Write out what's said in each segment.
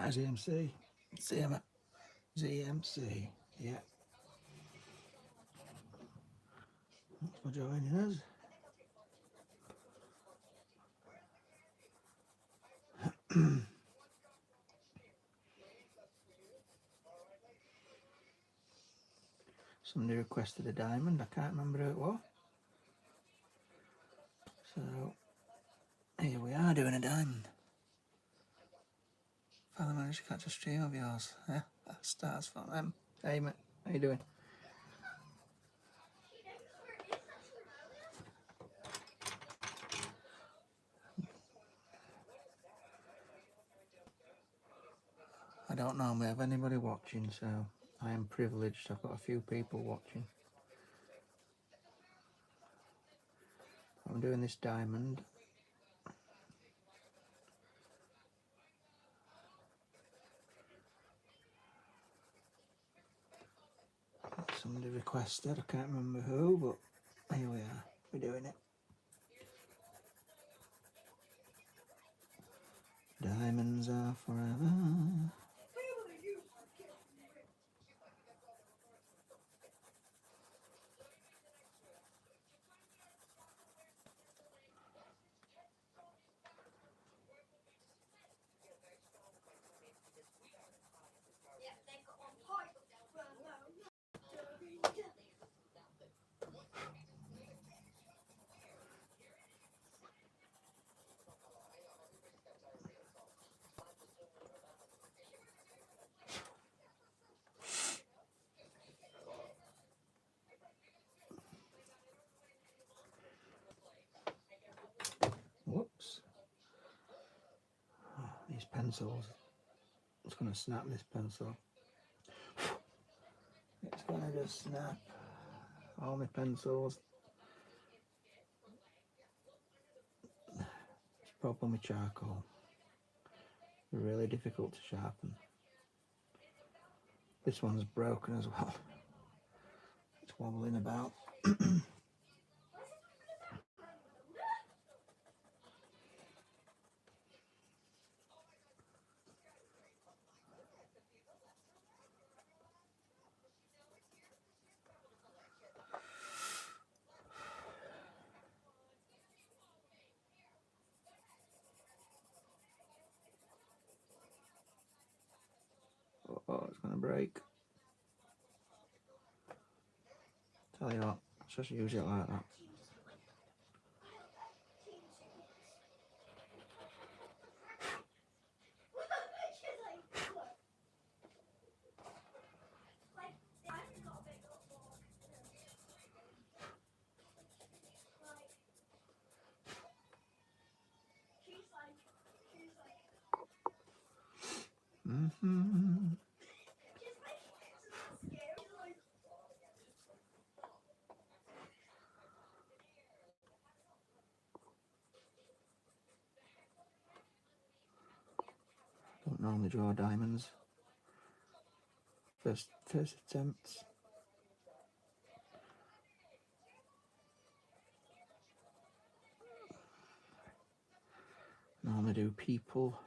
ZMC. ZMC. Yeah. Thanks for joining us. Somebody requested a diamond. I can't remember who it was. So here we are doing a diamond. Finally managed to catch a stream of yours. Yeah, that starts from them. Hey mate, how you doing? I don't normally have anybody watching, so I am privileged. I've got a few people watching. I'm doing this diamond. Somebody requested, I can't remember who, but here we are, we're doing it. Diamonds are forever. Whoops. Oh, these pencils. It's going to snap this pencil. It's going to just snap all my pencils. It's problem with charcoal. Really difficult to sharpen. This one's broken as well. It's wobbling about. Oh, it's going to break. Tell you what, just use it like that. Don't normally draw diamonds. First attempts. Normally do people.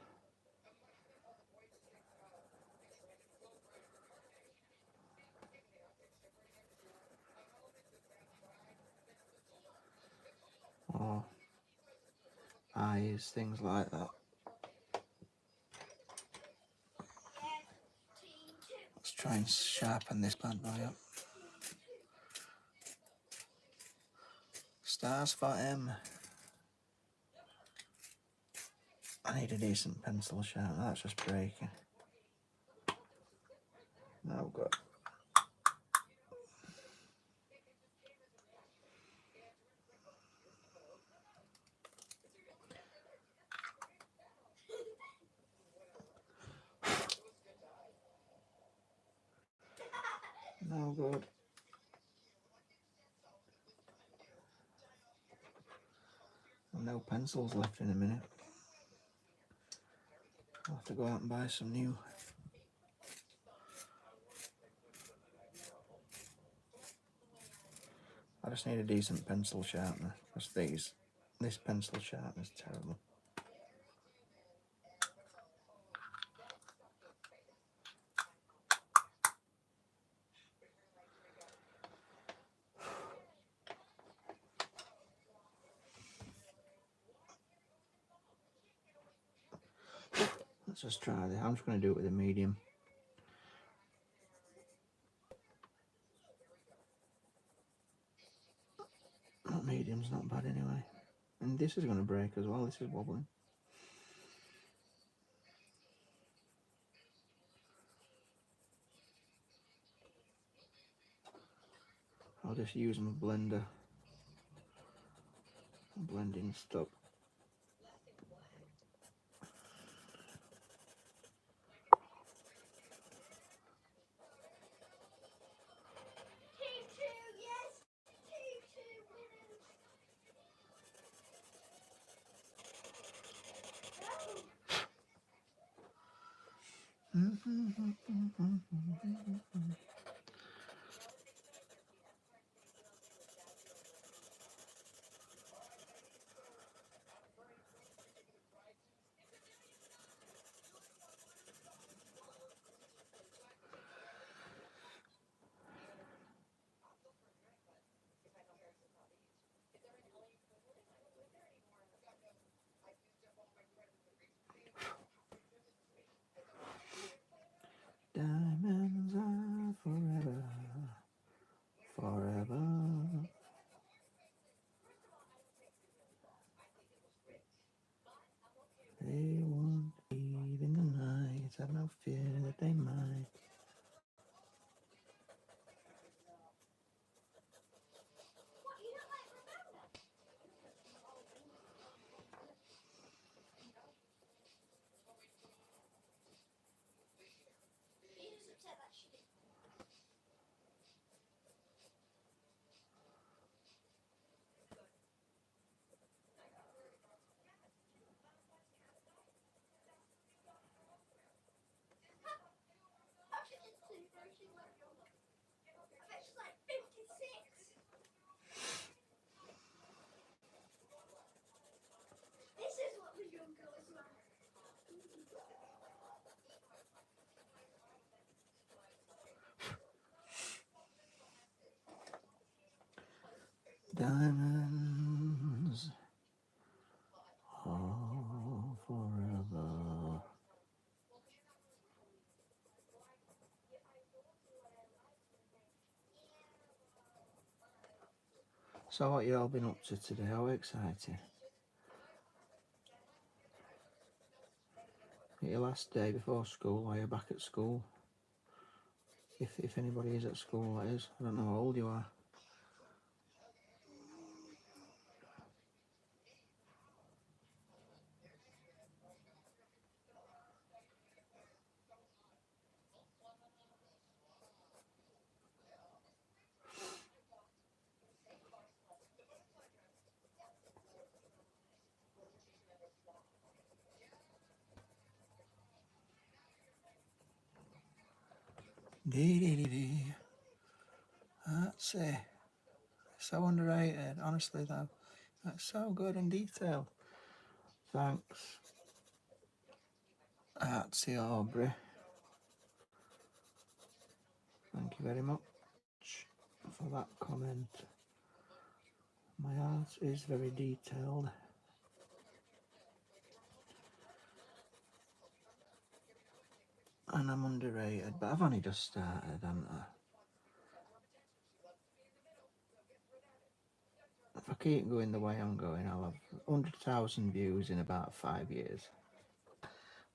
Or eyes, things like that. Let's try and sharpen this bad boy up. Stars for M. I need a decent pencil sharp. That's just breaking. No good. No good. No pencils left in a minute. I'll have to go out and buy some new. I just need a decent pencil sharpener because this pencil sharpener is terrible. Let's just try this. I'm just going to do it with a medium. Medium's not bad anyway. And this is going to break as well. This is wobbling. I'll just use my blender. Blending stop. Diamonds are forever, forever. They won't leave in the night, have no fear that they might. Diamonds are forever. So what you all been up to today? How exciting. Your last day before school, are you back at school? If anybody is at school, that is. I don't know how old you are. Dee. That's it. So underrated, honestly though. That's so good and detailed. Thanks, Artsy Aubrey. Thank you very much for that comment. My art is very detailed. And I'm underrated, but I've only just started, haven't I? If I keep going the way I'm going, I'll have 100,000 views in about 5 years.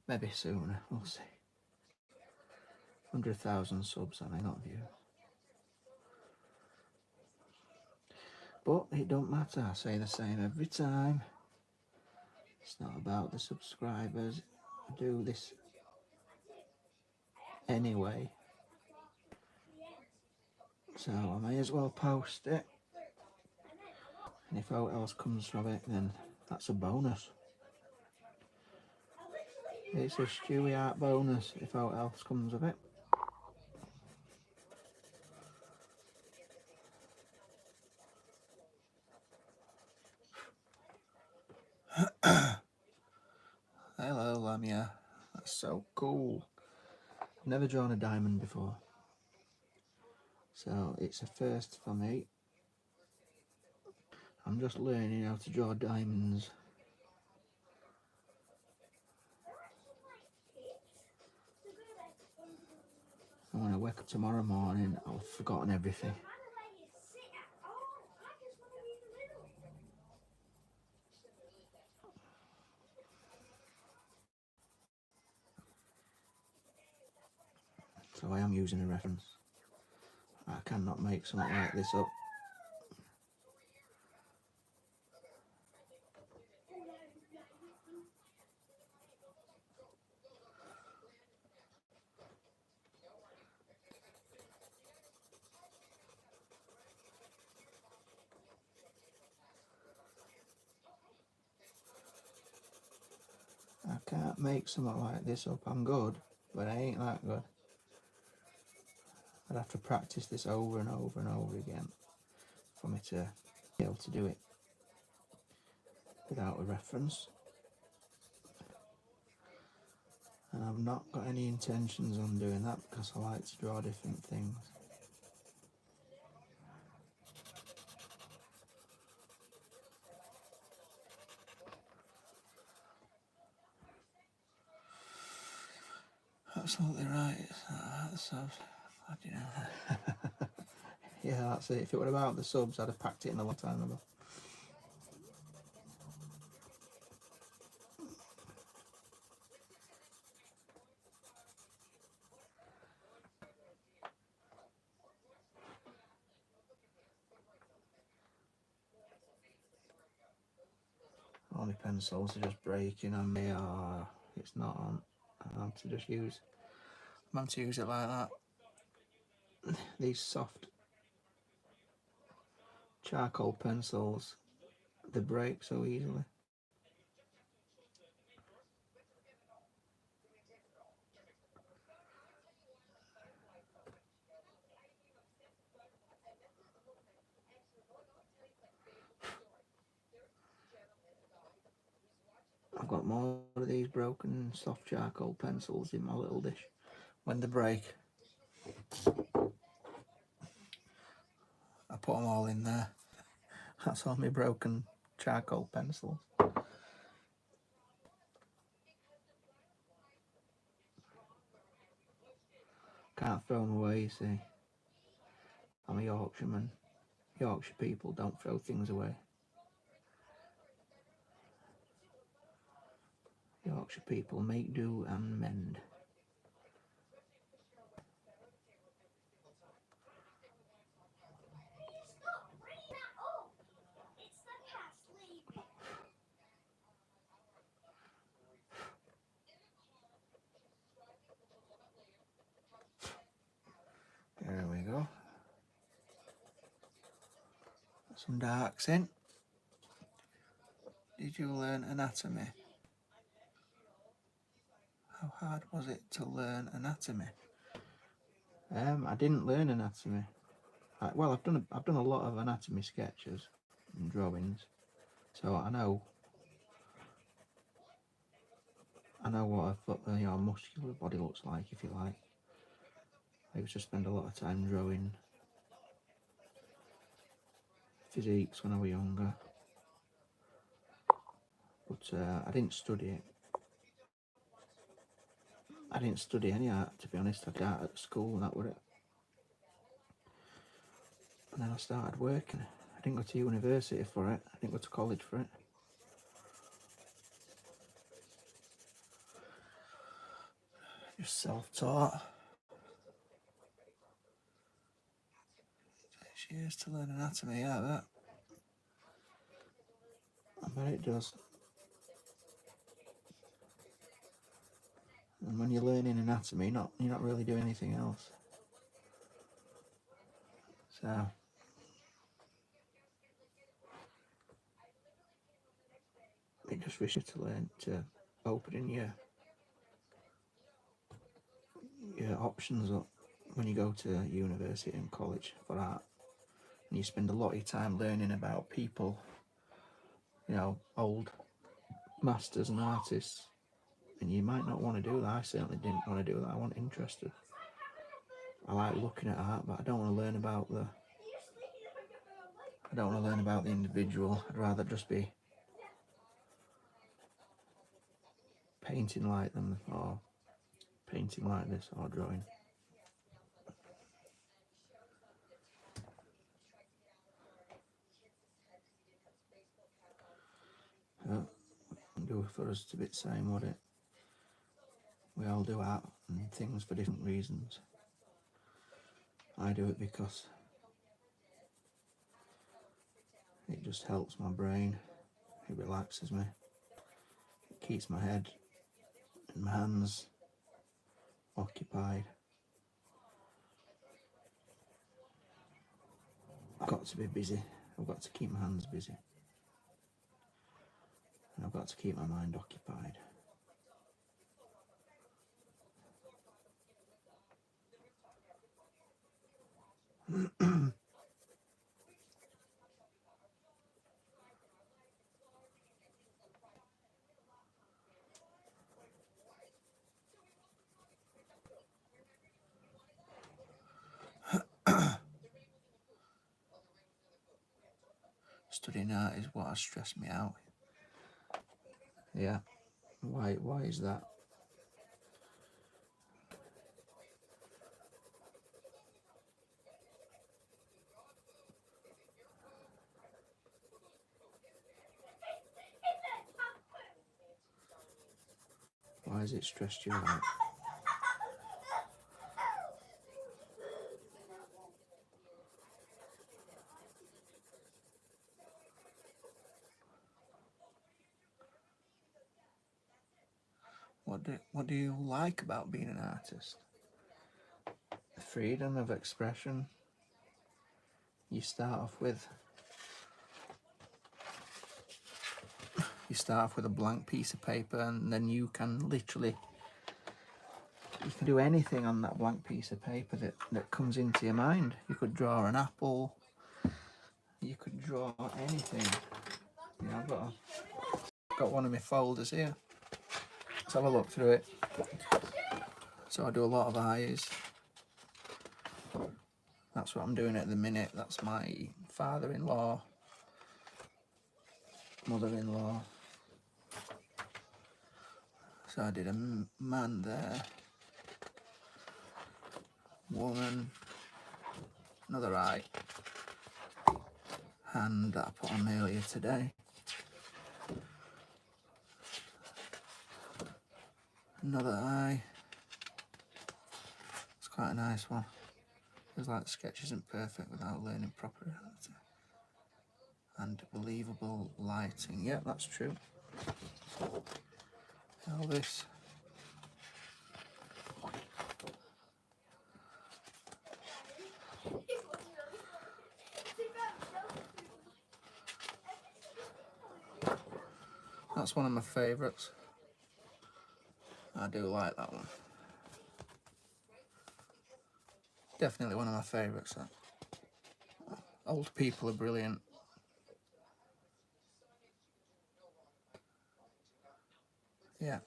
Maybe sooner, we'll see. 100,000 subs, I mean, not views. But it don't matter, I say the same every time. It's not about the subscribers. I do this anyway. So I may as well post it. And if out else comes from it, then that's a bonus. It's a Stewie Art bonus if out else comes of it. Hello, Lamia. That's so cool. I've never drawn a diamond before, so it's a first for me. I'm just learning how to draw diamonds. And when I wake up tomorrow morning, I'll have forgotten everything. So I am using a reference. I cannot make something like this up. I can't make something like this up. I'm good, but I ain't that good. I'd have to practice this over and over and over again for me to be able to do it without a reference. And I've not got any intentions on doing that because I like to draw different things. Absolutely right. The subs. Bloody hell. Yeah, that's it. If it were about the subs, I'd have packed it in a long time ago. All my pencils are just breaking on me, or it's not on. I'm to just use. I'm to use it like that. These soft charcoal pencils, they break so easily. I've got more of these broken soft charcoal pencils in my little dish. When they break, I put them all in there. That's all my broken charcoal pencils. Can't throw them away, you see. I'm a Yorkshireman. Yorkshire people don't throw things away. Yorkshire people make do and mend. There we go. Some darks in. Did you learn anatomy? How hard was it to learn anatomy? I didn't learn anatomy. Well, I've done a lot of anatomy sketches and drawings, so I know what a muscular body looks like, if you like. I used to spend a lot of time drawing physiques when I was younger, but I didn't study it. I didn't study any art, to be honest. I did art at school and that was it. And then I started working. I didn't go to university for it. I didn't go to college for it. Just self-taught. It takes years to learn anatomy, yeah, that. I bet it does. And when you're learning anatomy, you're not really doing anything else. So it just wishes to learn to opening your options up when you go to university and college for art. And you spend a lot of your time learning about people, old masters and artists. And you might not want to do that. I certainly didn't want to do that. I wasn't interested. I like looking at art, but I don't want to learn about the individual. I'd rather just be painting like them, or painting like this, or drawing. do for us to be the same, would it? We all do art and things for different reasons. I do it because it just helps my brain, it relaxes me, it keeps my head and my hands occupied. I've got to be busy, I've got to keep my hands busy, and I've got to keep my mind occupied. Studying art is what has stressed me out. Yeah. Why is that? Why has it stressed you out? What do you like about being an artist? The freedom of expression. You start off with a blank piece of paper, and then you can do anything on that blank piece of paper that comes into your mind. You could draw an apple, you could draw anything. Yeah, I've got one of my folders here. Let's have a look through it. So I do a lot of eyes. That's what I'm doing at the minute. That's my father-in-law, mother-in-law. So I did a man there, woman, another eye, hand that I put on earlier today, another eye. It's quite a nice one. Feels like the sketch isn't perfect without learning proper reality. And believable lighting. Yeah, that's true. All this. That's one of my favourites. I do like that one. Definitely one of my favourites. That. Old people are brilliant. Yeah.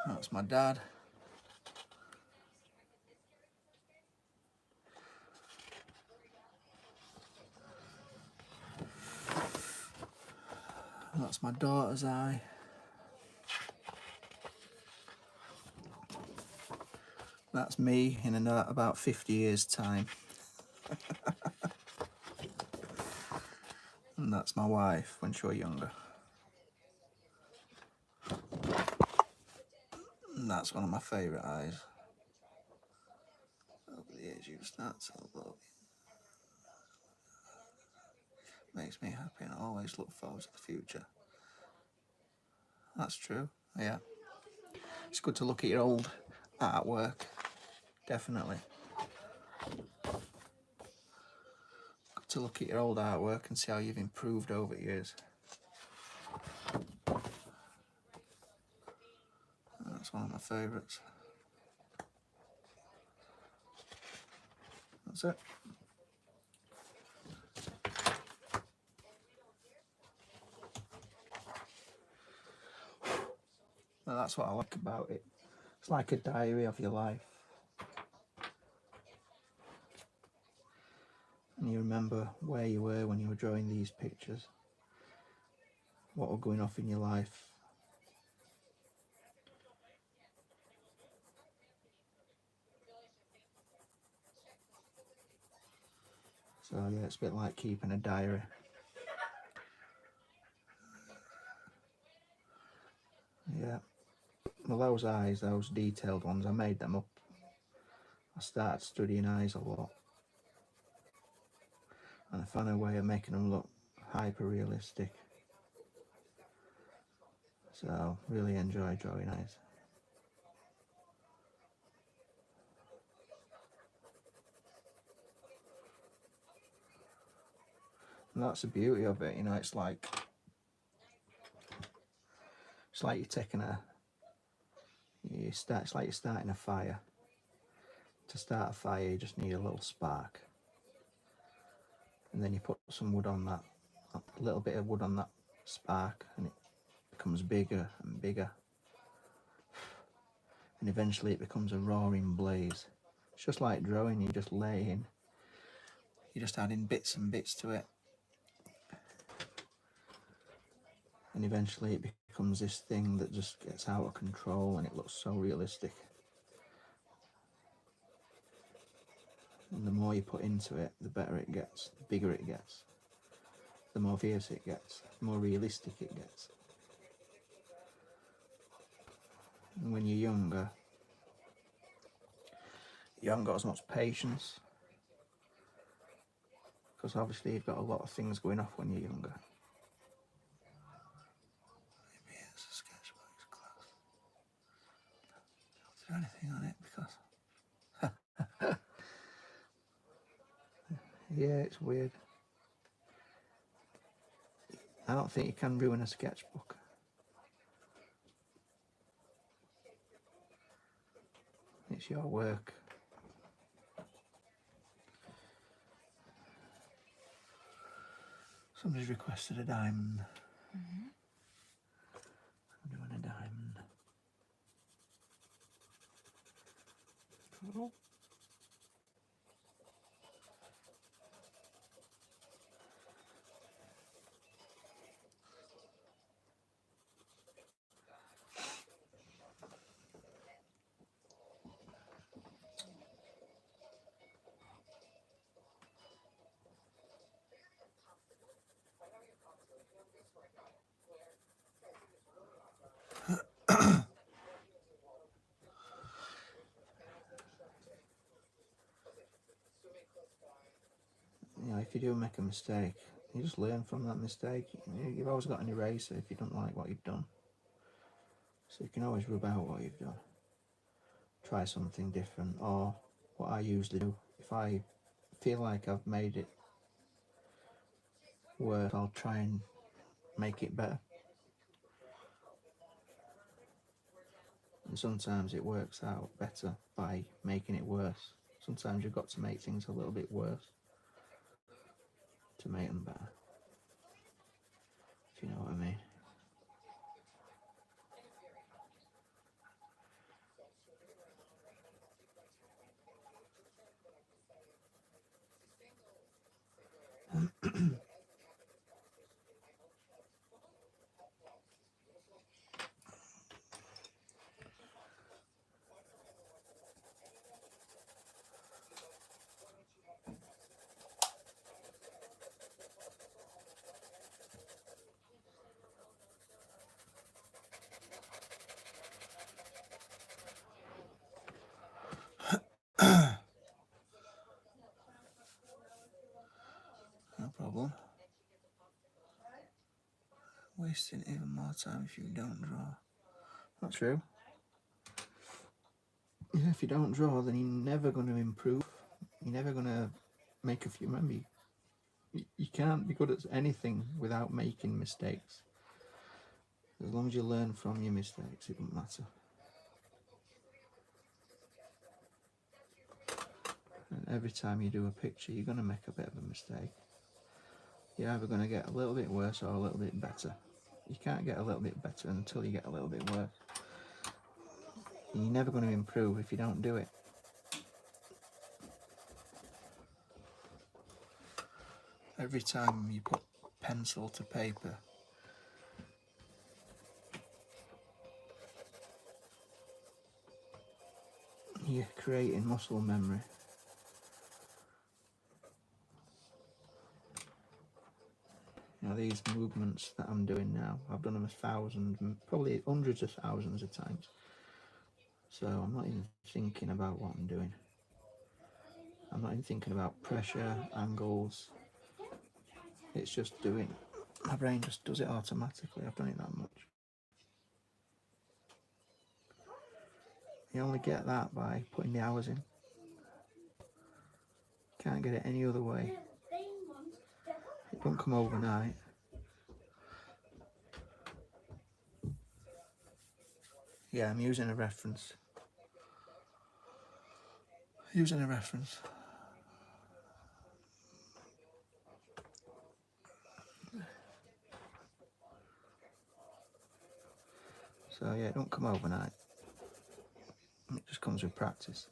That's my dad. That's my daughter's eye. That's me in about 50 years' time. And that's my wife when she was younger. And that's one of my favourite eyes. Over the age you start to love. Makes me happy and I always look forward to the future. That's true, yeah. It's good to look at your old artwork, definitely. Good to look at your old artwork and see how you've improved over years. That's one of my favourites. That's it. Well, that's what I like about it. It's like a diary of your life. And you remember where you were when you were drawing these pictures. What were going off in your life. So yeah, it's a bit like keeping a diary. Yeah, well, those eyes, those detailed ones, I made them up. I started studying eyes a lot, and I found a way of making them look hyper realistic. So really enjoy drawing eyes. And that's the beauty of it, you know. It's like you're taking it's like you're starting a fire. To start a fire, you just need a little spark, and then you put some wood on that, a little bit of wood on that spark, and it becomes bigger and bigger, and eventually it becomes a roaring blaze. It's just like drawing. You're just adding bits and bits to it, and eventually it becomes this thing that just gets out of control, and it looks so realistic. And the more you put into it, the better it gets, the bigger it gets, the more fierce it gets, the more realistic it gets. And when you're younger, you haven't got as much patience, because obviously you've got a lot of things going off when you're younger. Maybe it's a sketchbook's close. Is there anything on it? Because yeah, it's weird. I don't think you can ruin a sketchbook. It's your work. Somebody's requested a diamond. I'm doing a diamond. Oh. You know, if you do make a mistake, you just learn from that mistake. You've always got an eraser if you don't like what you've done. So you can always rub out what you've done. Try something different, or what I usually do, if I feel like I've made it worse, I'll try and make it better. And sometimes it works out better by making it worse. Sometimes you've got to make things a little bit worse to make them better, if you know what I mean. No problem. Wasting even more time if you don't draw. Not true. Yeah, if you don't draw, then you're never going to improve. You're never going to make a few. Remember, you can't be good at anything without making mistakes. As long as you learn from your mistakes, it doesn't matter. And every time you do a picture, you're going to make a bit of a mistake. You're either going to get a little bit worse or a little bit better. You can't get a little bit better until you get a little bit worse. And you're never going to improve if you don't do it. Every time you put pencil to paper, you're creating muscle memory. of these movements that I'm doing now. I've done them 1,000, probably hundreds of thousands of times. So I'm not even thinking about what I'm doing. I'm not even thinking about pressure, angles. It's just doing. My brain just does it automatically. I've done it that much. You only get that by putting the hours in. Can't get it any other way. It don't come overnight. Yeah, I'm using a reference. Using a reference. So yeah, it don't come overnight. It just comes with practice.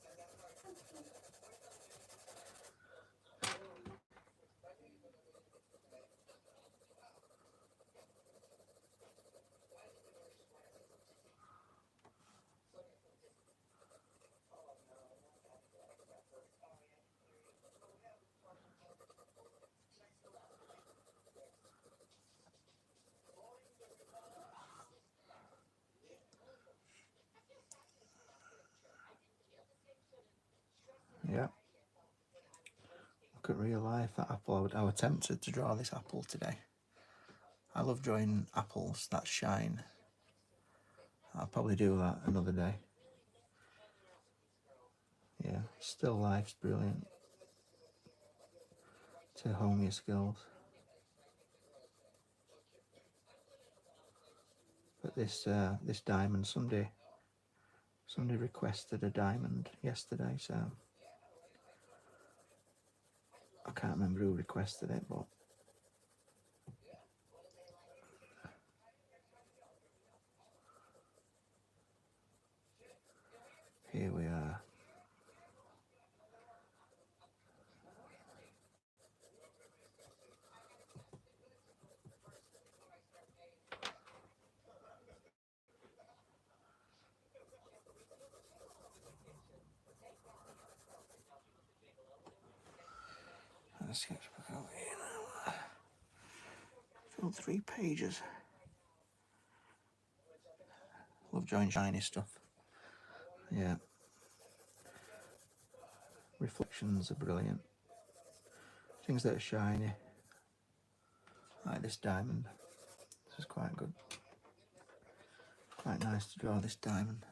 Yeah. Look at real life, that apple. I was tempted to draw this apple today. I love drawing apples that shine. I'll probably do that another day. Yeah, still life's brilliant to hone your skills. But this diamond, somebody requested a diamond yesterday, so I can't remember who requested it, but here we are. Sketchbook over here now. Filled 3 pages. Love drawing shiny stuff. Yeah. Reflections are brilliant. Things that are shiny. Like this diamond. This is quite good. Quite nice to draw this diamond.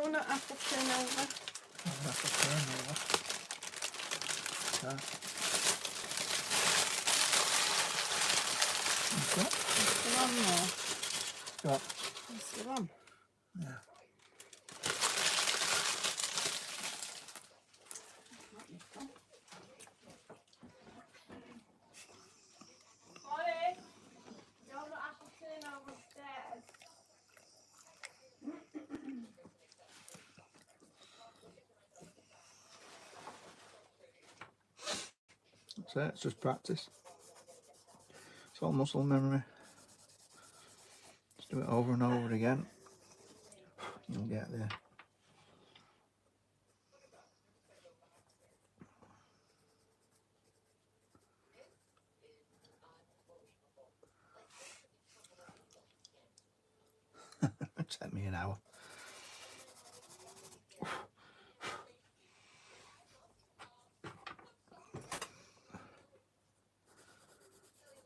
want an apple turnover? An apple turnover. Okay. Okay. It's still on there. Got. It's still on. Yeah. Ollie, you want an apple turnover stairs? That's it. It's just practice. It's all muscle memory. Just do it over and over again. You'll get there. It took me an hour.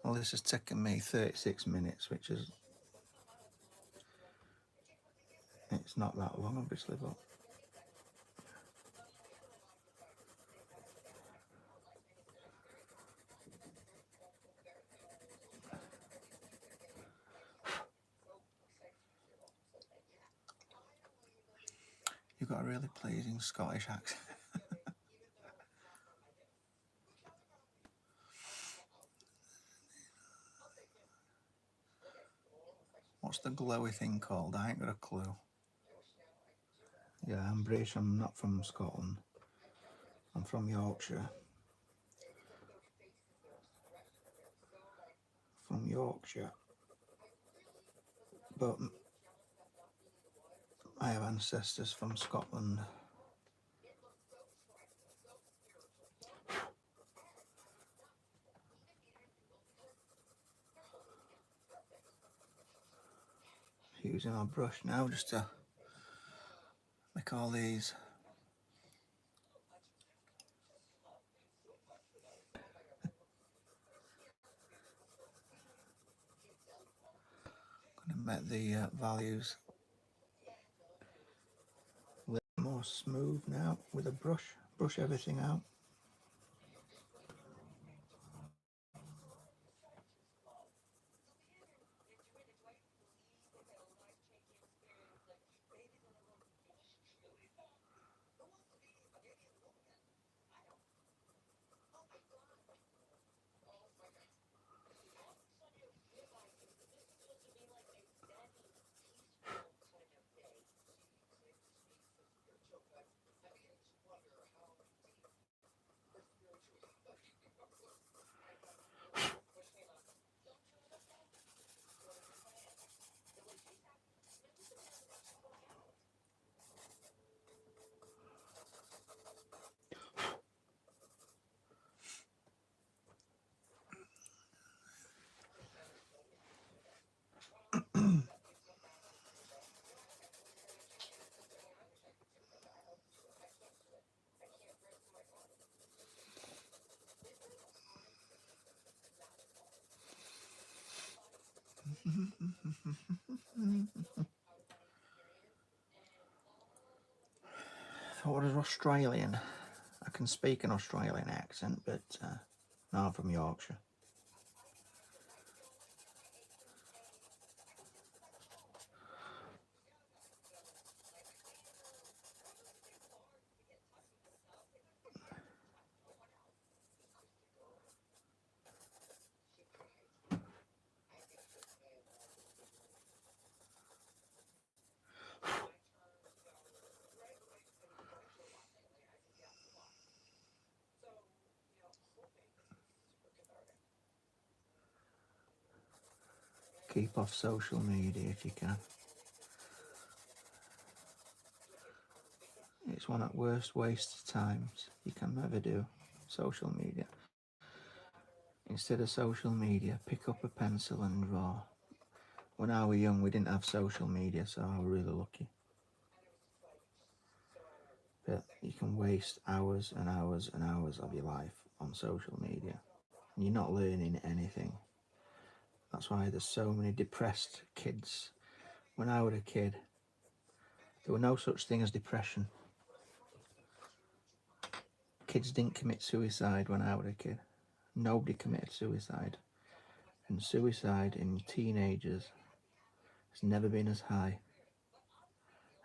Well, this has taken me 36 minutes, which is... It's not that long, obviously, but... You've got a really pleasing Scottish accent. What's the glowy thing called? I ain't got a clue. Yeah, I'm British. I'm not from Scotland. I'm from Yorkshire. From Yorkshire. But I have ancestors from Scotland. Using our brush now just to make all these going to make the values a little more smooth now with a brush everything out. What is Australian? I can speak an Australian accent, but no, I'm from Yorkshire. Keep off social media if you can. It's one of the worst waste of times you can ever do. Social media. Instead of social media, pick up a pencil and draw. When I was young, we didn't have social media, so I was really lucky. But you can waste hours and hours and hours of your life on social media, and you're not learning anything. That's why there's so many depressed kids. When I was a kid, There were no such thing as depression. Kids didn't commit suicide when I was a kid. Nobody committed suicide. And suicide in teenagers has never been as high.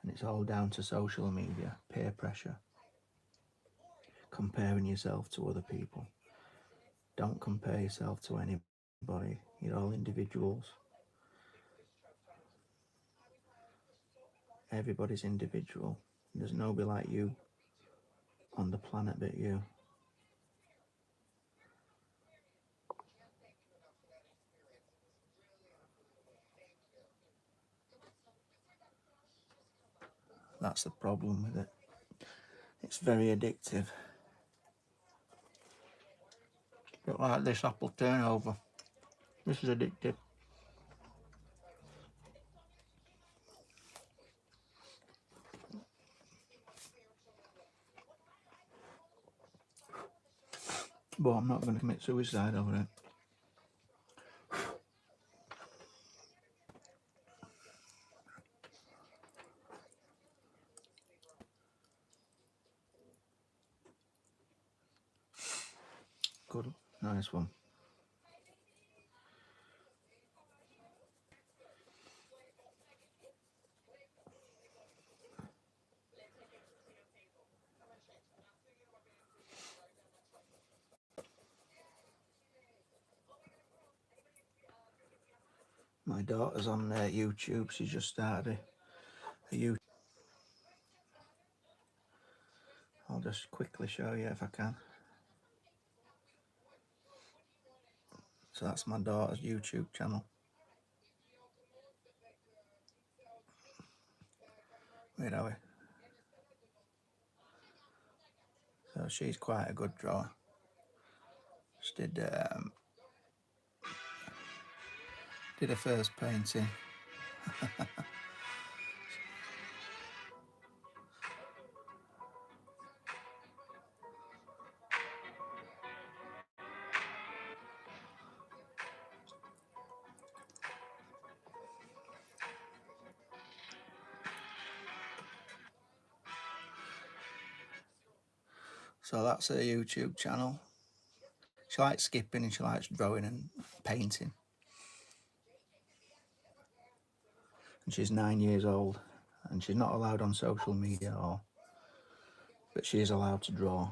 And it's all down to social media, peer pressure, comparing yourself to other people. Don't compare yourself to anybody. You're all individuals. Everybody's individual. There's nobody like you on the planet but you. That's the problem with it. It's very addictive. Bit like this apple turnover. This is addictive. But I'm not going to commit suicide over it. Good, nice one. My daughter's on YouTube. She just started a YouTube. I'll just quickly show you if I can. So that's my daughter's YouTube channel. Where are we? So she's quite a good drawer. She did her first painting. So that's her YouTube channel. She likes skipping and she likes drawing and painting. And she's 9 years old and she's not allowed on social media at all. But she is allowed to draw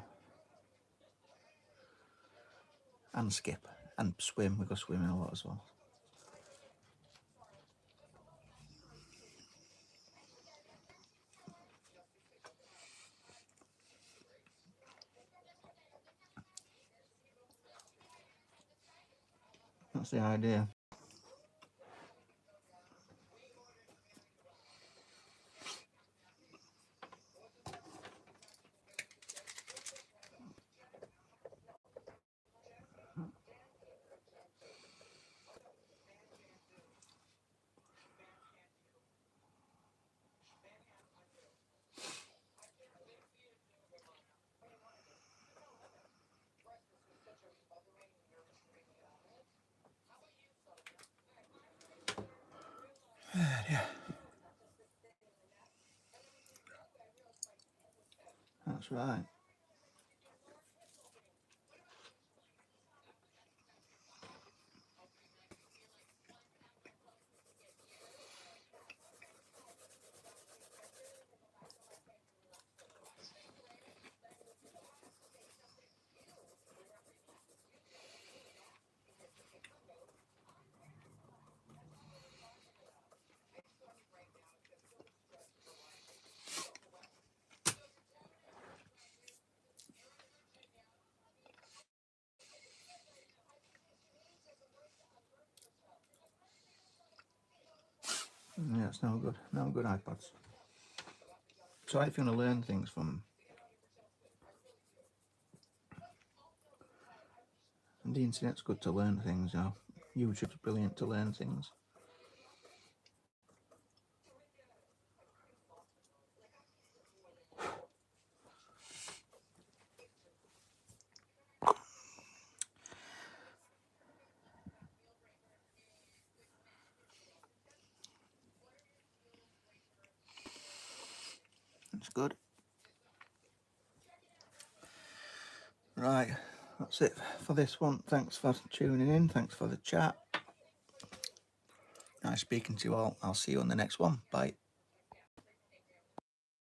and skip and swim. We go swimming a lot as well. That's the idea. Yeah. That's right. Yeah, it's no good. No good iPads. So if you want to learn things from and the internet's good to learn things, you know. YouTube's brilliant to learn things. good. Right, that's it for this one. Thanks for tuning in. Thanks for the chat. Nice speaking to you all. I'll see you on the next one. Bye.